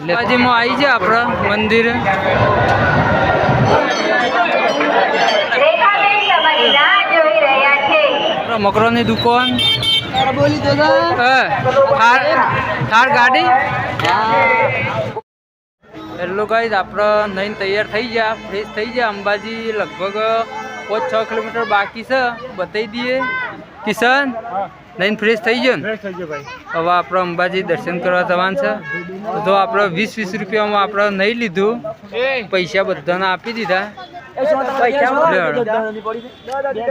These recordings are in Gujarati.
બાજુમાં આવી જાય આપણા મંદિર મકરોની દુકાન બોલી તો થાર ગાડી હેલો ગાઈસ આપણે નહીં તૈયાર થઈ ગયા ફ્રેશ થઈ ગયા અંબાજી લગભગ 5-6 કિલોમીટર બાકી છે બતાવી દઈએ કિશન નહીં ફ્રેશ થઈ ગયો ને હવે આપણે અંબાજી દર્શન કરવા જવાનું છે તો આપણે 20-20 રૂપિયામાં આપણે નહીં લીધું પૈસા બધાને આપી દીધા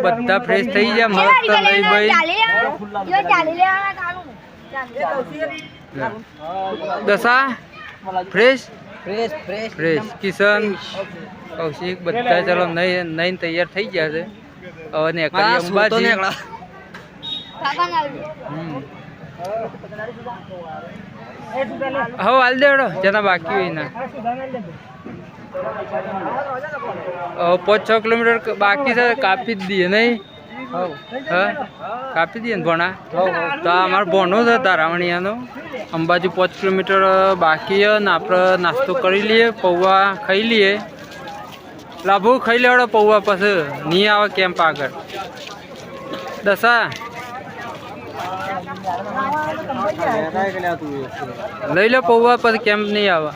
બધા ફ્રેશ થઈ ગયા મસ્ત લઈ ભાઈ દશા ફ્રેશ ફ્રેશ કિશન કૌશિક બધા ચાલો નહીં તૈયાર થઈ ગયા છે હવે નીકળી અંબાજી હવે હાલ દેડો જેના બાકી હોય ના 5-6 કિલોમીટર બાકી છે કાપી જ દઈએ નહીં હા કાપી દઈએ ને ભણા તો અમારો ભણો છે તારાવણીયાનો અંબાજી 5 કિલોમીટર બાકી ને આપણે નાસ્તો કરી લઈએ પૌવા ખાઈ લઈએ લાભુ ખાઈ લેવાડો પૌવા પછી નહીં આવે કેમ્પ આગળ દશા લઈ લો પૌવા પછી કેમ્પ નહીં આવે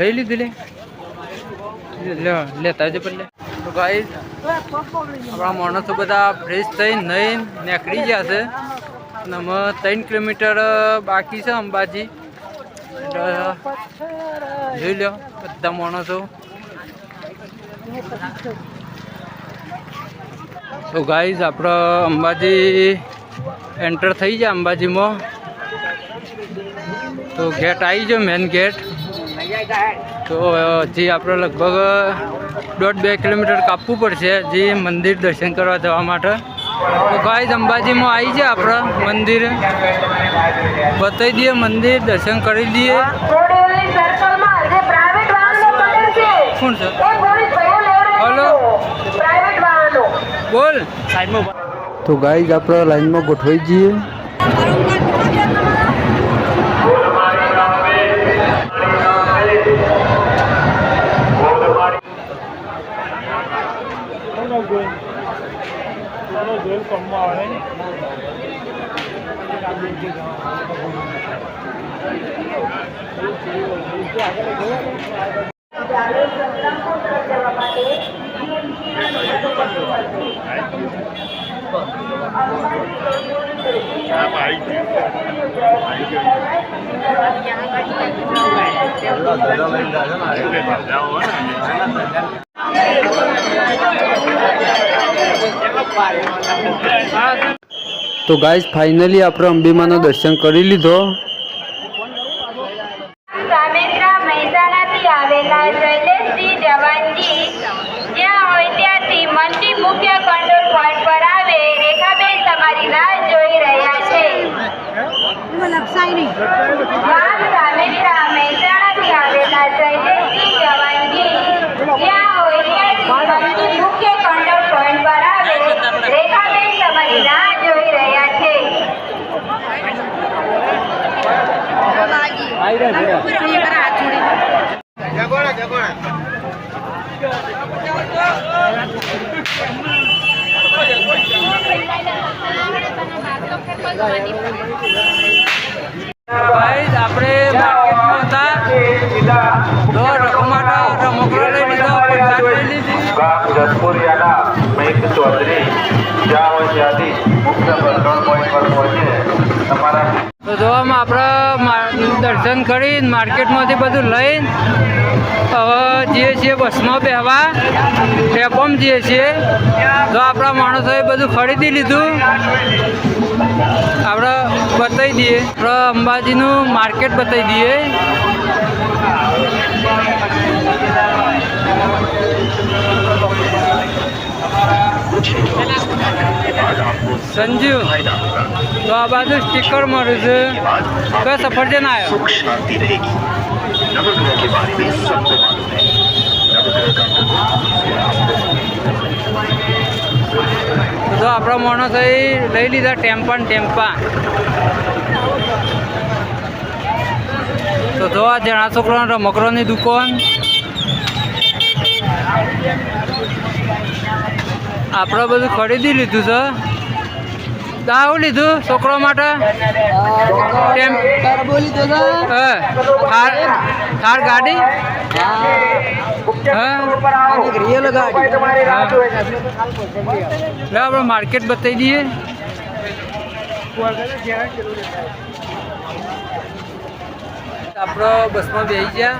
લઈ લીધી લેતા જ પડે તો ગાઈસ આપણા માણસો બધા ફ્રેશ થઈ નહીં નીકળી ગયા છે અને અમે 3 કિલોમીટર બાકી છે અંબાજી જોઈ લો બધા માણસો તો ગાઈસ આપણે અંબાજી એન્ટર થઈ જાય અંબાજીમાં તો ગેટ આવી જાય મેન ગેટ તો હજી આપણે લગભગ 1.5-2 કિલોમીટર કાપવું પડશે હજી મંદિર દર્શન કરવા જવા માટે તો ગાઈસ અંબાજીમાં આવી જાય આપણે મંદિર બતાવી દઈએ મંદિર દર્શન કરી દઈએ કોણ છે હલો બોલ તો ગાઈસ આપણે લાઈનમાં ગોઠવાઈ જઈએ તો ગાઈસ ફાઇનલી આપણે અંબેમાનું દર્શન કરી લીધો મહેસાણાથી આવેલા શૈલેષજી જવાનજી જ્યાં હોય ત્યાંથી મંડી મુખ્ય કંટ્રોલ પોઈન્ટ પર આવે રેખાબેન તમારી રાહ જોઈ રહ્યા છે મહેસાણાથી આવેલા શૈલેષજી જવાનજી જ્યાં હોય ત્યાંથી મંડી મુખ્ય કંટ્રોલ પોઈન્ટ પર આવે રેખાબેન તમારી રાહ જોઈ રહ્યા છે આપણે માર્કેટમાં હતા તો રકમાટા રમકડો લઈ લીધો પ્રસાદ લઈ લીધી ગામ જસપુરિયાના મહેક ચૌધરી જ્યાં હોય ત્યાંથી મુખ્ય કંટ્રોલ પોઈન્ટ પર પહોંચીને તમારા તો જોવામાં આપણે દર્શન કરી માર્કેટમાંથી બધું લઈને હવે જઈએ છીએ બસમાં બેહવા ટેપમ જઈએ છીએ તો આપણા માણસોએ બધું ખરીદી લીધું આપણે બતાવી દઈએ આપણે અંબાજીનું માર્કેટ બતાવી દઈએ સંજુ તો આ બાજુ સ્ટીકર મળ્યું છે કયો સફરજન આવ્યો તો આપણા માણસો લઈ લીધા ટેમ્પા તો આ જણા છોકરાના રમકડાની દુકાન. આપણે બધું ખરીદી લીધું છે. શું લીધું છોકરા માટે? થાર ગાડી. આપણે માર્કેટ બતાવી દઈએ. આપણે બસમાં બેસી ગયા.